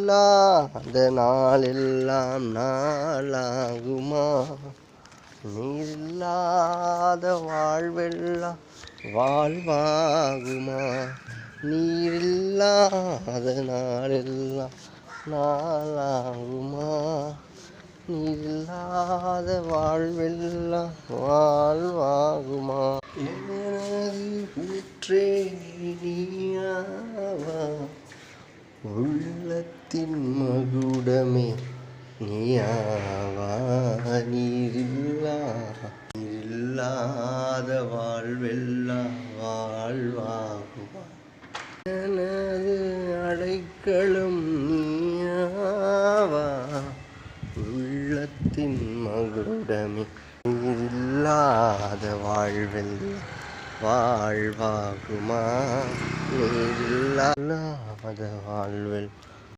நீரில்லாத நாளெல்லாம் நாளாகுமா? நீரில்லாத வாழ்வெல்லாம் வாழ்வாகுமா? நீரில்லாத நாளெல்லாம் நாளாகுமா? நீரில்லாத வாழ்வெல்லாம் வாழ்வாகுமா? எனது ஊற்றே நீயாவா, உள்ளத்தின் மகுடமே நீயாவா? நீரில்லாத வாழ்வெல்லாம் வாழ்வாகுமா? எனது அடைக்கலம் நீயாவா, உள்ளத்தின் மகுடமே நீரில்லாத வாழ்வெல்லாம் வாழ்வாகுமா? நீரில்லாத வாழ்வெல்லாம்